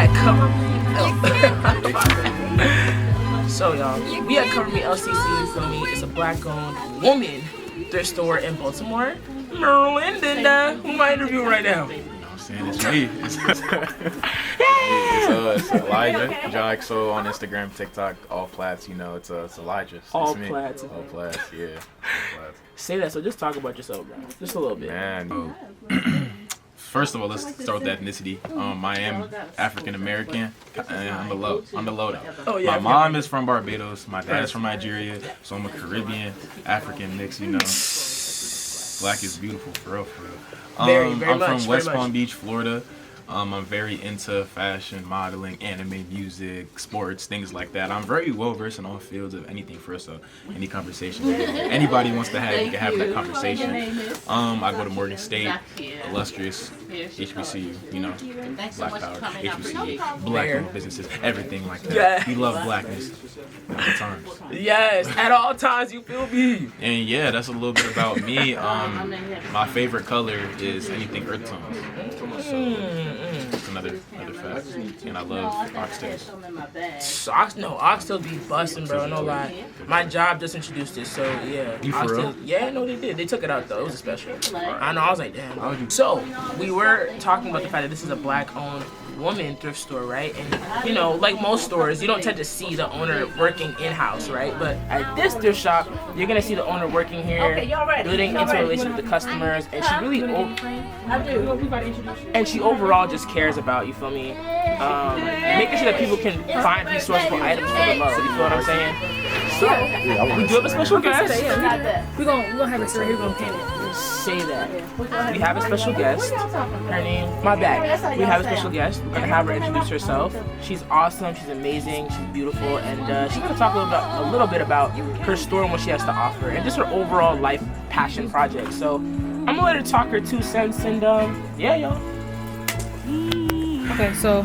at Cover Me. So y'all, we at Cover Me LCC. You feel me? It's a black-owned woman thrift store in Baltimore, Maryland. And who am I interviewing right now? It's me. It's Elijah, John XO on Instagram, TikTok, all plats. You know, it's Elijah. It's All me. plats. All plats. Yeah. All plats. Say that. So just talk about yourself, bro. Just a little bit. Man. First of all, let's start with ethnicity. I am African American. I'm the low though. Oh, yeah, My mom is from Barbados. My dad is from Nigeria. So I'm a Caribbean, African mix. You know, black is beautiful, for real, for real. Very I'm much, from West very Palm much. Beach, Florida. I'm very into fashion, modeling, anime, music, sports, things like that. I'm very well versed in all fields of anything for us. So any conversation anybody wants to have, you can have that conversation. I go to Morgan State, illustrious, HBCU, you know, Black Power, HBCU, black businesses, everything like that. Yeah. We love blackness at all times. Yes, at all times, you feel me? And yeah, that's a little bit about me. My favorite color is anything earth tones. It's another fact. And I love oxtails. So, oxtails be busting, bro. No lie. My job just introduced it, so yeah. You for real? Yeah, no, they did. They took it out though. It was a special. I know. I was like, damn. So we were talking about the fact that this is a black-owned woman thrift store, right? And you know, like most stores, you don't tend to see the owner working in-house, right? But at this thrift shop, you're gonna see the owner working here, building into a relationship with the customers, and she really, and she overall just cares about, you feel me? Making sure that people can find resourceful items for the love. You feel what I'm saying? So we do have a special guest. We're gonna have it right here. We're gonna paint it. Say that. We have a special guest. Her name, my bad. We have a special guest. We're gonna have her introduce herself. She's awesome. She's amazing. She's beautiful, and she's gonna talk a little bit about her store and what she has to offer, and just her overall life passion project. So I'm gonna let her talk her 2 cents, and yeah, y'all. Okay, so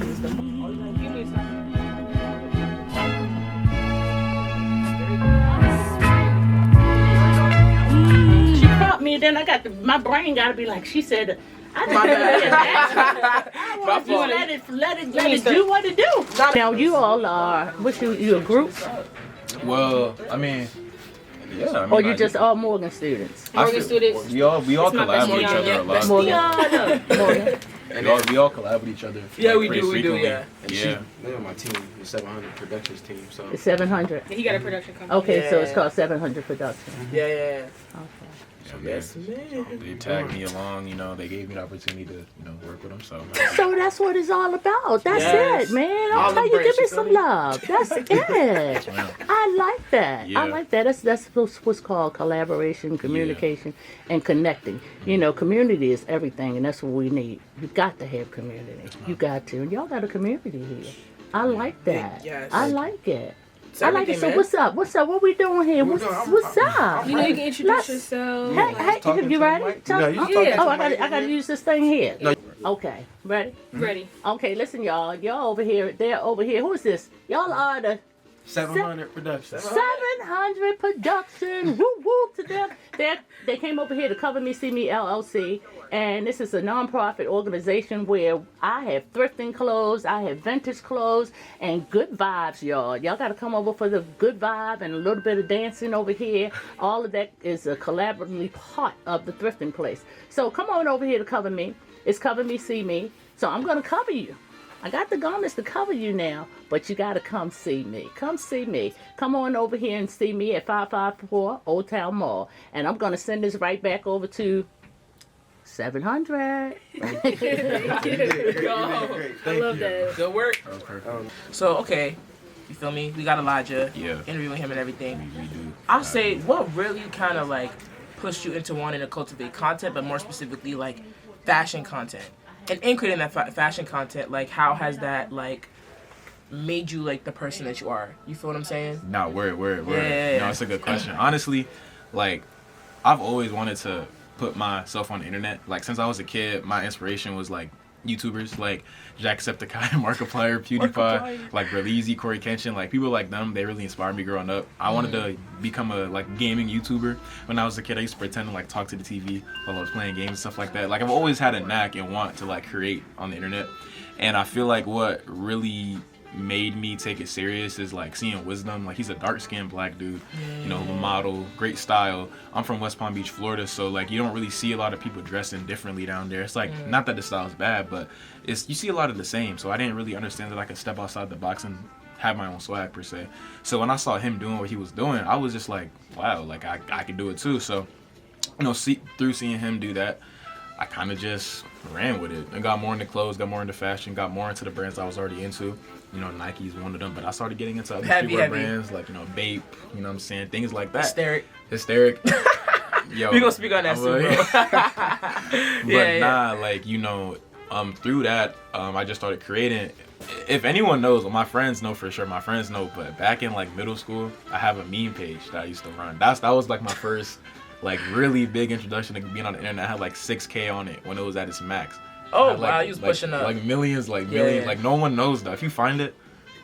she caught me, then I got my brain got to be like, she said, I want you let it do what it do. Now you all are, you a group, Well, I mean, yeah. I mean, or you just all Morgan students? Morgan students. We all collab with each other a lot. Morgan. We all collab with each other. Yeah, we pretty do, frequently. yeah. Yeah. They're on my team, the 700 Productions team. So It's 700. He got a production company. Okay, so it's Yeah. called 700 Productions. Yeah. Okay. So Yes, man. they tagged me along, you know, they gave me the opportunity to, you know, work with them. So So that's what it's all about. That's Yes. it, man. All I'll tell the you, give breaks, me you feel some me? love. That's it. I like that. Yeah. I like that. That's what's called collaboration, communication, and connecting. You know, community is everything, and that's what we need. You got to have community. You got to. And y'all got a community here. I like that. Yes. I like it. It's I like it. everything, So man. what's up? What's up? What we doing here? What's up? You know, you can introduce Let's- yourself. Hey, you ready? No, you Yeah. Oh, I gotta use this thing here. No. Okay, ready? Ready. Okay, listen, y'all. Y'all over here. They're over here. Who is this? Y'all are the 700 Productions. 700 Productions. Woo woo to them. They came over here to Cover Me, See Me LLC, and this is a non-profit organization where I have thrifting clothes, I have vintage clothes, and good vibes, y'all. Y'all got to come over for the good vibe and a little bit of dancing over here. All of that is a collaboratively part of the thrifting place. So come on over here to Cover Me. It's Cover Me, See Me. So I'm going to cover you. I got the garments to cover you now, but you got to come see me. Come see me. Come on over here and see me at 554 Old Town Mall. And I'm going to send this right back over to 700. I love that. Good work. So, okay, you feel me? We got Elijah. Yeah. Interviewing him and everything. we do. I'll say, what really kind of like pushed you into wanting to cultivate content, but more specifically like fashion content? And in creating that fashion content, like how has that like made you like the person that you are? You feel what I'm saying? No, word. Yeah. No, it's a good question. Honestly, like, I've always wanted to put myself on the internet. Like, since I was a kid, my inspiration was like YouTubers like Jacksepticeye, Markiplier, PewDiePie, like Berleezy, Corey Kenshin, like people like them. They really inspired me growing up. I wanted to become a like gaming YouTuber. When I was a kid, I used to pretend to like talk to the TV while I was playing games and stuff like that. Like I've always had a knack and want to like create on the internet. And I feel like what really made me take it serious is like seeing Wisdom. Like he's a dark-skinned black dude, you know, model, great style. I'm from West Palm Beach, Florida, so like you don't really see a lot of people dressing differently down there. It's like not that the style is bad, but it's you see a lot of the same. So I didn't really understand that I could step outside the box and have my own swag per se. So when I saw him doing what he was doing, I was just like, wow, like I could do it too. So you know, through seeing him do that, I kind of just ran with it and got more into clothes, got more into fashion, got more into the brands I was already into. You know, Nike's one of them, but I started getting into other streetwear brands like, you know, Bape, you know what I'm saying? Things like that. Hysteric. Yo, We gonna speak on that soon, bro. But nah, like, you know, through that, I just started creating. If anyone knows, well, my friends know for sure, but back in like middle school, I have a meme page that I used to run. That was like my first like really big introduction to being on the internet. I had like 6K on it when it was at its max. Oh had, like, wow, you was pushing up. Like millions. Like no one knows that. If you find it,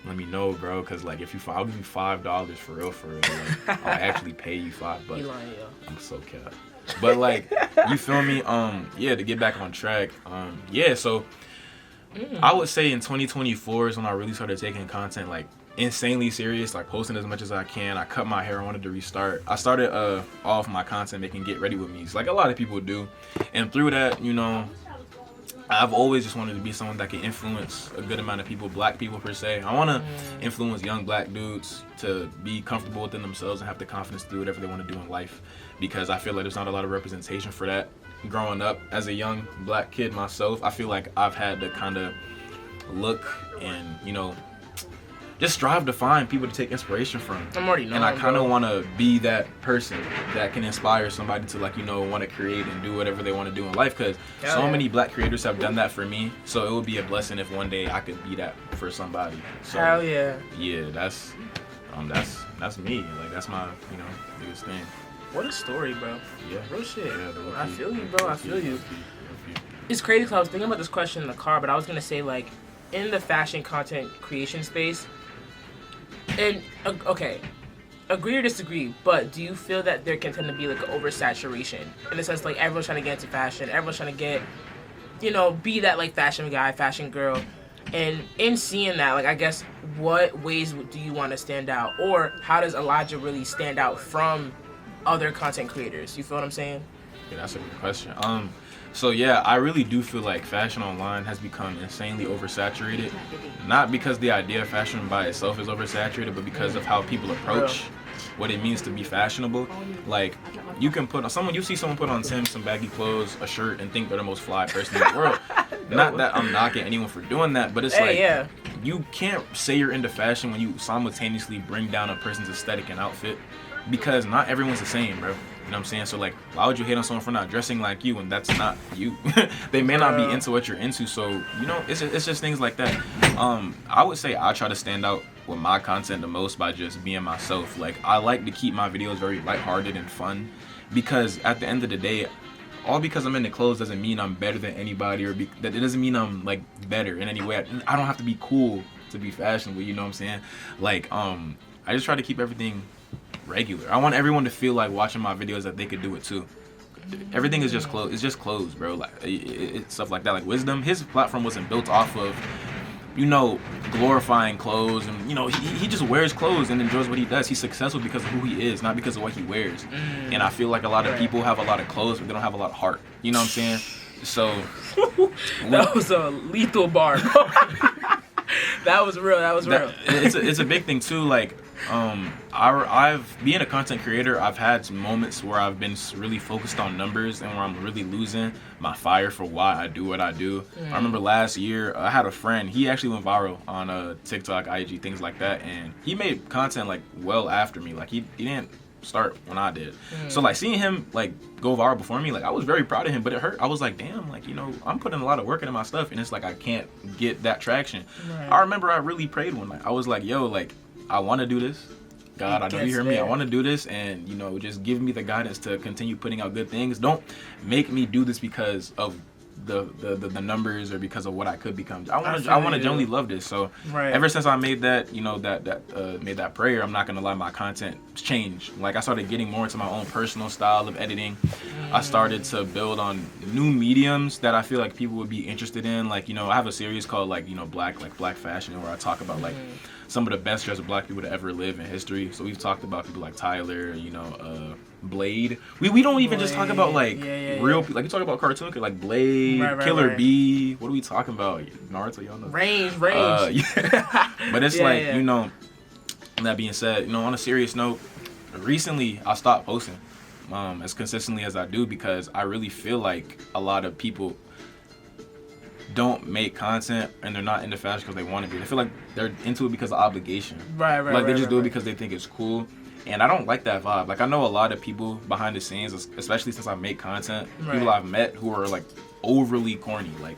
let me know, bro. Cause like if you find, I'll give you $5 for real. Like, I'll actually pay you $5. You lying, yo. I'm so cat. But like, you feel me? Yeah. To get back on track. Yeah. So I would say in 2024 is when I really started taking content like insanely serious, like posting as much as I can. I cut my hair. I wanted to restart. I started off my content making Get Ready With Me, like a lot of people do, and through that, you know, I've always just wanted to be someone that can influence a good amount of people, black people per se. I want to influence young black dudes to be comfortable within themselves and have the confidence to do whatever they want to do in life, because I feel like there's not a lot of representation for that. Growing up as a young black kid myself, I feel like I've had to kind of look and, you know, just strive to find people to take inspiration from. I'm already knowing, and I kind of want to be that person that can inspire somebody to, like, you know, want to create and do whatever they want to do in life, because many black creators have done that for me. So it would be a blessing if one day I could be that for somebody. So hell yeah. Yeah, that's me. Like, that's my, you know, biggest thing. What a story, bro. Yeah. Real shit. Yeah, I feel you, bro. I feel you. It's crazy because I was thinking about this question in the car, but I was gonna say, like, in the fashion content creation space, and okay, agree or disagree, but do you feel that there can tend to be like an oversaturation in the sense like everyone's trying to get into fashion, everyone's trying to get, you know, be that like fashion guy, fashion girl, and in seeing that, like, I guess what ways do you want to stand out, or how does Elijah really stand out from other content creators? You feel what I'm saying? Yeah, that's a good question. So yeah, I really do feel like fashion online has become insanely oversaturated. Not because the idea of fashion by itself is oversaturated, but because of how people approach what it means to be fashionable. Like, you can put on you see someone put on Tim some baggy clothes, a shirt, and think they're the most fly person in the world. Not that I'm knocking anyone for doing that, but it's you can't say you're into fashion when you simultaneously bring down a person's aesthetic and outfit, because not everyone's the same, bro. You know what I'm saying? So, like, why would you hate on someone for not dressing like you when that's not you? They may not be into what you're into. So, you know, it's just things like that. I would say I try to stand out with my content the most by just being myself. Like, I like to keep my videos very lighthearted and fun, because at the end of the day, all because I'm into clothes doesn't mean I'm better than anybody, or that it doesn't mean I'm like better in any way. I don't have to be cool to be fashionable. You know what I'm saying? Like, I just try to keep everything regular. I want everyone to feel like watching my videos that they could do it too. Everything is just clothes. It's just clothes, bro. Like, it's stuff like that. Like Wisdom, his platform wasn't built off of, you know, glorifying clothes, and, you know, he just wears clothes and enjoys what he does. He's successful because of who he is, not because of what he wears. And I feel like a lot of people have a lot of clothes, but they don't have a lot of heart. You know what I'm saying? So that was a lethal bar. That was real. It's a big thing too. Like, I've being a content creator, I've had some moments where I've been really focused on numbers and where I'm really losing my fire for why I do what I do. I remember last year I had a friend. He actually went viral on TikTok, IG, things like that, and he made content like well after me. Like, he didn't start when I did. So, like, seeing him like go viral before me, like, I was very proud of him, but it hurt. I was like, damn, like, you know, I'm putting a lot of work into my stuff, and it's like I can't get that traction. I remember I really prayed one night. I was like, yo, like, I want to do this. God, I know you hear me. I want to do this, and, you know, just give me the guidance to continue putting out good things. Don't make me do this because of the numbers or because of what I could become. I want to genuinely love this. So ever since I made that, you know, made that prayer, I'm not gonna lie, my content changed. Like I started getting more into my own personal style of editing. I started to build on new mediums that I feel like people would be interested in. Like, you know, I have a series called like, you know, black fashion, where I talk about like some of the best dressed black people to ever live in history. So we've talked about people like Tyler, you know, Blade. We don't even just talk about like real people. Like you talk about cartoon, like Blade, Killer Bee. What are we talking about? Naruto, y'all know. Range. Yeah. But it's you know, that being said, you know, on a serious note, recently I stopped posting as consistently as I do because I really feel like a lot of people don't make content and they're not into fashion because they want to be. I feel like they're into it because of obligation. Like they just do it because they think it's cool. And I don't like that vibe. Like I know a lot of people behind the scenes, especially since I make content, people I've met who are like overly corny, like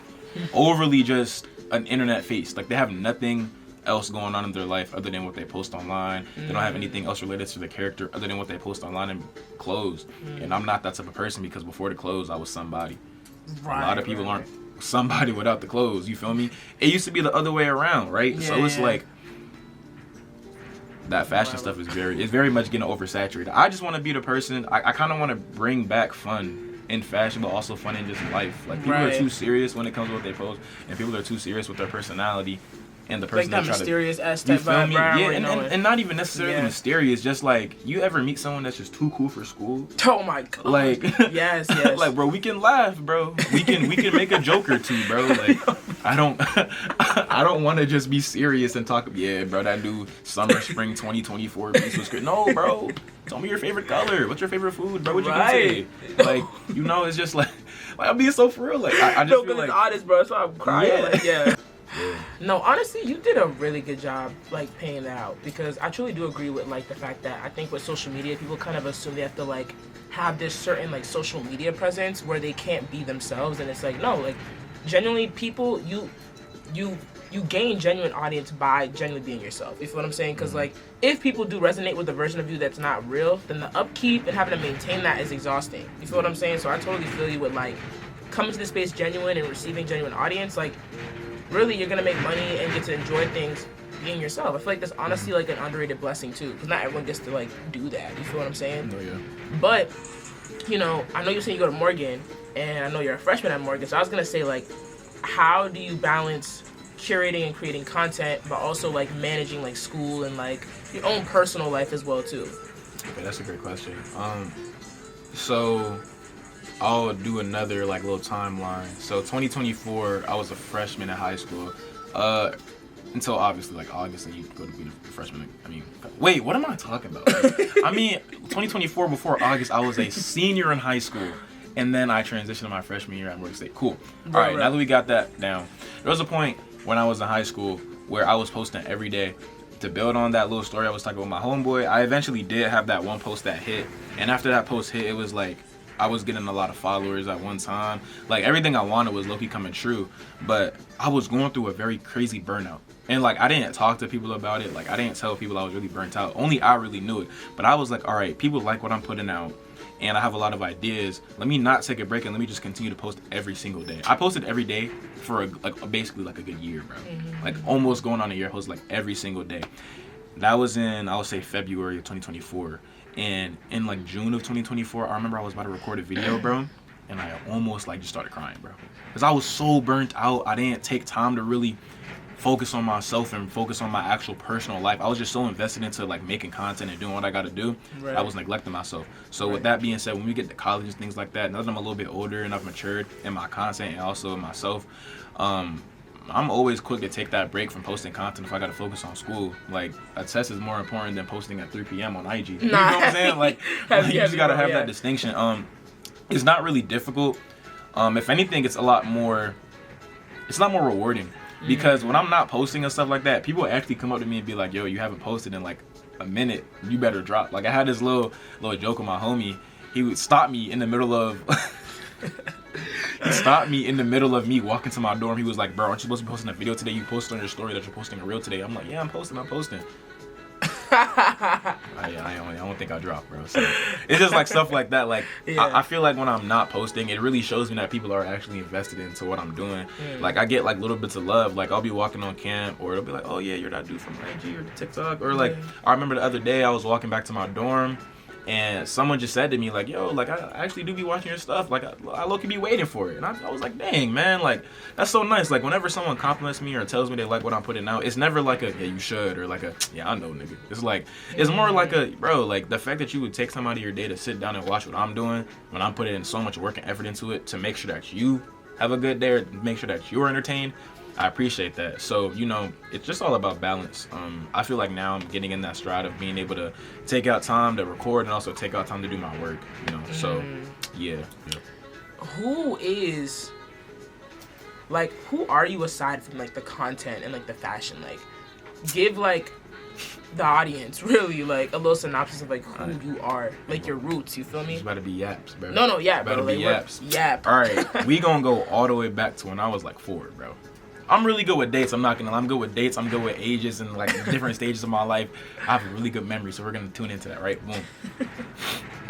overly just an internet face. Like they have nothing else going on in their life other than what they post online. They don't have anything else related to the character other than what they post online and clothes. And I'm not that type of person because before the clothes I was somebody. A lot of people aren't somebody without the clothes, you feel me? It used to be the other way around, right? So it's like that fashion stuff is very much getting oversaturated. I just want to be the person, I kind of want to bring back fun in fashion, but also fun in just life. Like people are too serious when it comes to what they post, and people are too serious with their personality and the person like that mysterious ass type vibe. Yeah, and not even necessarily mysterious, just like you ever meet someone that's just too cool for school? Oh my god. Like yes. Like bro, we can laugh, bro. We can make a joke or two, bro. Like I don't want to just be serious and talk. Yeah, bro, that new summer spring 2024 piece was good. No, bro. Tell me your favorite color. What's your favorite food, bro? What you eat today? Like, you know, it's just like I'm being so for real. Like I just feel like it's honest, bro. So I'm crying. Yeah. No, honestly, you did a really good job, like, paying that out, because I truly do agree with, like, the fact that I think with social media, people kind of assume they have to, like, have this certain, like, social media presence where they can't be themselves, and it's like, no, like, genuinely, people, you gain genuine audience by genuinely being yourself. You feel what I'm saying? Because, like, if people do resonate with the version of you that's not real, then the upkeep and having to maintain that is exhausting. You feel what I'm saying? So I totally feel you with, like, coming to the space genuine and receiving genuine audience, like, really, you're gonna make money and get to enjoy things being yourself. I feel like that's honestly like an underrated blessing too, because not everyone gets to like do that. You feel what I'm saying? Oh yeah. But you know, I know you say you go to Morgan, and I know you're a freshman at Morgan. So I was gonna say, like, how do you balance curating and creating content, but also like managing like school and like your own personal life as well too? Okay, that's a great question. So I'll do another like little timeline. So 2024, I was a freshman in high school. Until obviously like August, and you go to be a freshman. I mean, wait, what am I talking about? I mean, 2024 before August, I was a senior in high school, and then I transitioned to my freshman year at Morgan State. Cool. All right, now that we got that down, there was a point when I was in high school where I was posting every day. To build on that little story I was talking about my homeboy, I eventually did have that one post that hit, and after that post hit, it was like I was getting a lot of followers at one time. Like everything I wanted was low-key coming true, but I was going through a very crazy burnout. And like I didn't talk to people about it. Like I didn't tell people I was really burnt out. Only I really knew it. But I was like, all right, people like what I'm putting out, and I have a lot of ideas. Let me not take a break and let me just continue to post every single day. I posted every day for basically like a good year, bro. Like almost going on a year. I posted like every single day. That was in, I would say, February of 2024. And in like June of 2024, I remember I was about to record a video, bro, and I almost like just started crying, bro, because I was so burnt out. I didn't take time to really focus on myself and focus on my actual personal life. I was just so invested into like making content and doing what I got to do. I was neglecting myself. So with that being said, when we get to college and things like that, now that I'm a little bit older and I've matured in my content and also in myself, I'm always quick to take that break from posting content if I gotta focus on school. Like a test is more important than posting at 3 p.m. on IG. You know what I'm saying? Like you just gotta have that distinction. It's not really difficult. If anything, it's a lot more rewarding. Because when I'm not posting and stuff like that, people actually come up to me and be like, yo, you haven't posted in like a minute, you better drop. Like I had this little joke with my homie. He would stop me in the middle of he stopped me in the middle of me walking to my dorm. He was like, bro, aren't you supposed to be posting a video today? You posted on your story that you're posting a reel today. I'm like, yeah, I'm posting. I don't think I dropped, bro. So it's just like stuff like that. Like I feel like when I'm not posting, it really shows me that people are actually invested into what I'm doing. Like I get like little bits of love. Like I'll be walking on camp, or it'll be like, oh yeah, you're that dude from IG or TikTok, or like I remember the other day I was walking back to my dorm. And someone just said to me, like, yo, like, I actually do be watching your stuff. Like, I low-key be waiting for it. And I was like, dang, man, like, that's so nice. Like, whenever someone compliments me or tells me they like what I'm putting out, it's never like a, yeah, you should, or like a, yeah, I know, nigga. It's like, it's more like a, bro, like, the fact that you would take some out of your day to sit down and watch what I'm doing, when I'm putting in so much work and effort into it to make sure that you have a good day, or make sure that you're entertained, I appreciate that. So, you know, it's just all about balance. I feel like now I'm getting in that stride of being able to take out time to record and also take out time to do my work, you know. So, yeah. Who is, like, who are you aside from, like, the content and, like, the fashion? Like, give, like, the audience, really, like, a little synopsis of, like, who you are. Like, your roots, you feel me? It's about to be yaps, bro. No, yeah, bro. About to be yaps. Yap. All right, we gonna go all the way back to when I was, like, 4, bro. I'm really good with dates. I'm not gonna lie. I'm good with dates. I'm good with ages and like different stages of my life. I have a really good memory, so we're gonna tune into that, right? Boom.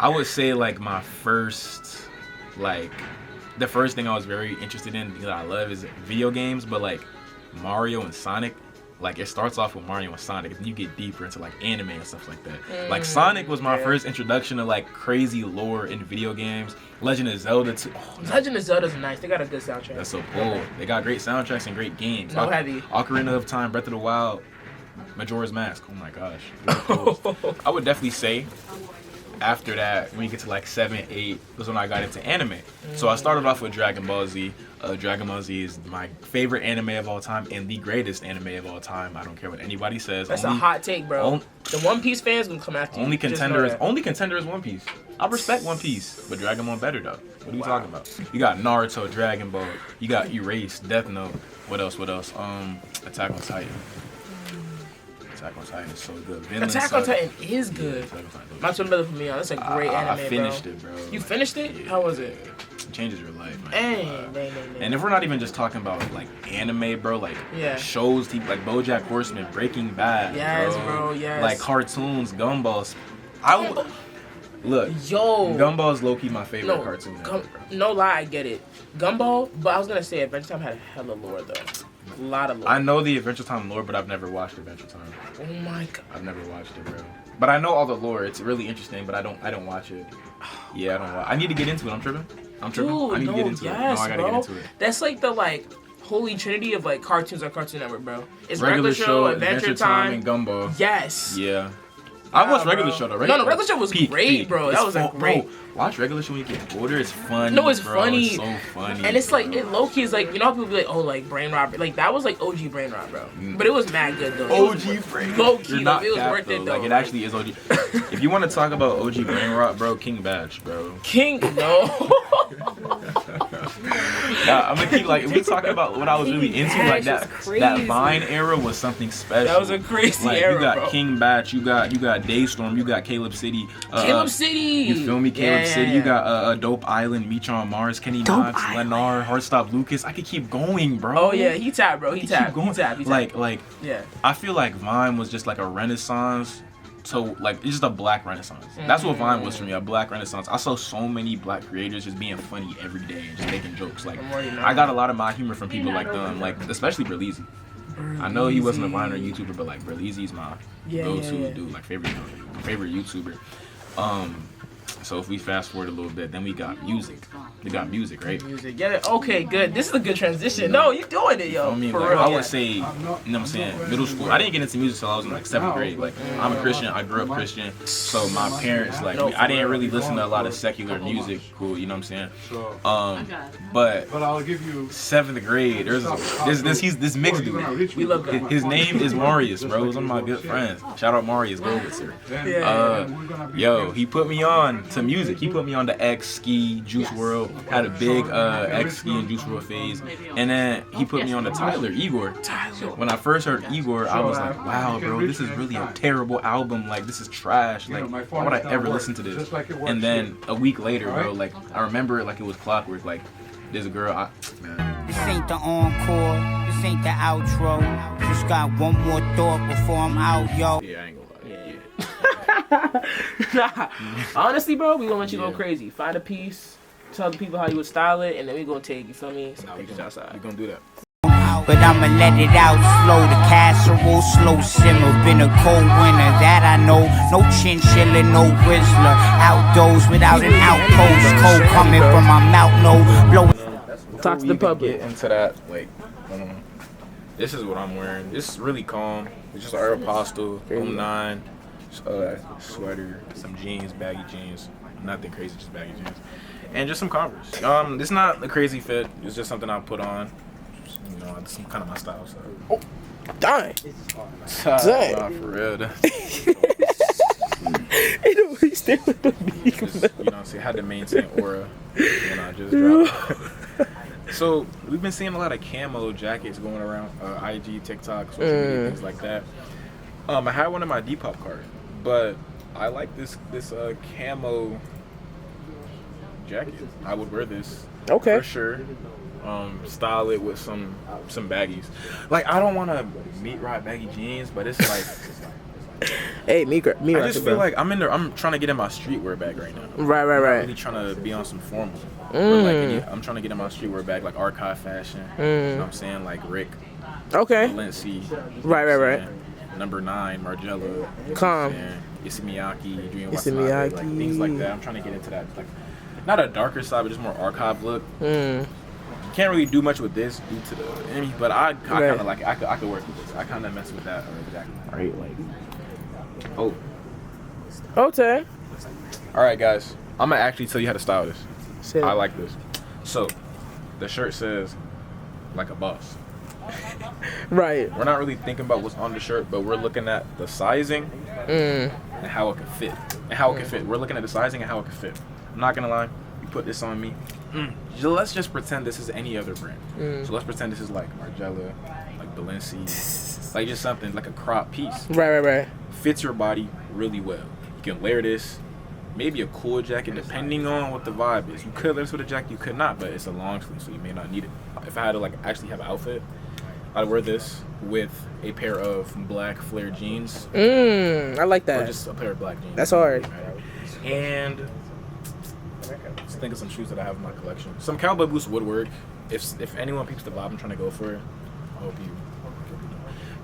I would say like my first, like, the first thing I was very interested in that I love is video games, but like Mario and Sonic. Like it starts off with Mario and Sonic, and then you get deeper into like anime and stuff like that. Like Sonic was my first introduction to like crazy lore in video games. Legend of Zelda too. Oh, Legend of Zelda's nice. They got a good soundtrack. That's so cool. They got great soundtracks and great games. No heavy. Ocarina of Time, Breath of the Wild, Majora's Mask. Oh my gosh. Really cool. I would definitely say after that, when you get to like 7, 8, was when I got into anime. So I started off with Dragon Ball Z. Dragon Ball Z is my favorite anime of all time and the greatest anime of all time. I don't care what anybody says. That's a hot take, bro. The One Piece fans gonna come after you. Only contender is One Piece. I respect One Piece, but Dragon Ball better though. What are you talking about? You got Naruto, Dragon Ball. You got Erase, Death Note. What else? Attack on Titan. Attack on Titan is so good. Attack on Titan is good. My twin brother put me on. That's a great anime, I finished it, bro. You finished it? Yeah. How was it? It changes your life, man. Dang. And if we're not even just talking about like anime, bro, like shows, like BoJack Horseman, Breaking Bad, yes, bro, yes. Like cartoons, Gumballs. Look, Gumball's low-key my favorite cartoon. No lie, I get it. Gumball, but I was gonna say Adventure Time had a hella lore though. A lot of lore. I know the Adventure Time lore, but I've never watched Adventure Time. Oh my god. I've never watched it, bro. But I know all the lore. It's really interesting, but I don't watch it. Yeah, I don't watch. I need to get into it. I'm tripping. Dude, I need to get into it. No, I gotta get into it. That's like the holy trinity of like cartoons on Cartoon Network, bro. It's regular show, Adventure Time, and Gumball. Yes. Yeah. I watched regular show though. No, regular show was great, bro. That was great. Watch regular show when you get older. It's funny. No, it's bro. funny. It's so funny. And it's like it low key is like, you know how people be like, oh, like brain rot. Like that was like OG brain rot, bro. But it was mad good though. OG brain. Low key, You're not it was worth though. it though. Like it actually is OG. If you want to talk about OG brain rot, bro, King Batch, bro. No. Nah, I'm gonna keep like if we talk about what I was really into, like that Vine era was something special. That was a crazy like, era, you got bro. King Batch, you got Daystorm, you got Caleb City. Caleb City. You feel me? Caleb City. You got Dope Island, Meech on Mars, Kenny Knox, Lennar, Heartstop Lucas. I could keep going, bro. Oh yeah, he tapped, bro. He tapped. Keep going. Like yeah. I feel like Vine was just like a renaissance. So like it's just a black renaissance. That's what Vine was for me, a black renaissance. I saw so many black creators just being funny every day and just making jokes. Like I got a lot of my humor from people like them, like especially Berleezy. I know he wasn't a Vine or YouTuber, but like Berleezy's my go-to dude, like favorite YouTuber. So if we fast forward a little bit, then we got music. We got music, right? Music. Yeah. Okay. Good. This is a good transition. No, you doing it, yo. I mean, for like, real. I would say, you know what I'm saying, middle school. I didn't get into music until I was in like 7th grade. Like, I'm a Christian. I grew up Christian. So my parents, like, I didn't really listen to a lot of secular music. Cool, you know what I'm saying? But I'll give you 7th grade. There's this mixed dude. We love that. His name is Marius, bro. He's one of my good friends. Shout out Marius Goldwitzer. Yo, he put me on to music. He put me on the X, Ski, Juice WRLD. Had a big X, Ski, and Juice WRLD phase. And then he put me on to Tyler, Igor. When I first heard Igor, I was like, wow, bro, this is really a terrible album. Like, this is trash. Like, why would I ever listen to this? And then a week later, bro, like, I remember it like it was clockwork. Like, there's a girl, This ain't the encore, this ain't the outro. Just got one more thought before I'm out, yo. Yeah, I ain't gonna lie. Yeah. Nah. Honestly, bro, we gonna let you go crazy. Find a piece, tell the people how you would style it, and then we gonna take, you feel me? Some pictures outside. We gonna do that. But I'ma let it out slow. The casserole slow simmer. Been a cold winter, that I know. No chinchilla, no whistler. Outdoors without an outpost. Cold coming from my mouth, no blowing. Talk to the public. Get into that, like, this is what I'm wearing. This is really calm. It's just an Aeropostale 09 sweater, some jeans, baggy jeans. Nothing crazy, just baggy jeans, and just some Converse. It's not a crazy fit. It's just something I put on. You know, it's kind of my style. So. Oh, dang. Dang. Nah, for real. He's still with the beak. Just, you know, see, I had to maintain aura when I just dropped. So we've been seeing a lot of camo jackets going around IG, TikTok, social media, things like that. I had one in my Depop cart, but I like this camo jacket. I would wear this for sure. Style it with some baggies. Like, I don't want to meat rock baggy jeans, but it's like. Hey, me I just feel like I'm trying to get in my streetwear bag right now. Right. I'm really trying to be on some formal. Like, I'm trying to get in my streetwear bag, like Archive Fashion. You know what I'm saying? Like Rick. Okay. Balenci. Right. Number 9, Margiela. Calm. Ismiyaki, Dream Ismiyaki. like things like that. I'm trying to get into that, like, not a darker side, but just more archive look. Can't really do much with this due to the enemy, but I kind of like it. I could work with this. I kind of mess with that exactly. Right, like. Oh. Okay. All right, guys. I'm gonna actually tell you how to style this. Shit. I like this. So, the shirt says, "Like a boss." Right. We're not really thinking about what's on the shirt, but we're looking at the sizing and how it can fit. We're looking at the sizing and how it can fit. I'm not gonna lie. You put this on me. Let's just pretend this is any other brand. So let's pretend this is like Margiela, like Balenci, like just something like a crop piece. Right. Fits your body really well. You can layer this, maybe a cool jacket, depending on what the vibe is. You could layer this with a jacket, you could not, but it's a long sleeve, so you may not need it. If I had to like actually have an outfit, I'd wear this with a pair of black flare jeans. I like that. Or just a pair of black jeans. That's hard. And let's think of some shoes that I have in my collection. Some cowboy boots would work. If anyone peeps the vibe I'm trying to go for, I hope you.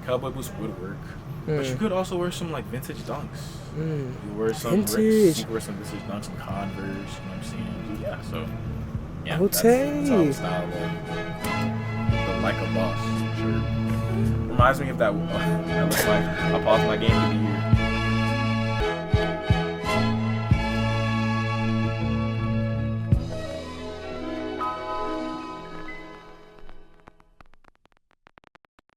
Cowboy boots would work. But you could also wear some like vintage dunks. You wear some Ricks, you could wear some vintage dunks, some Converse, you know what I'm saying? Yeah, so yeah, that's how I style the Like a Boss shirt. Reminds me of that. That looks like I paused my game to be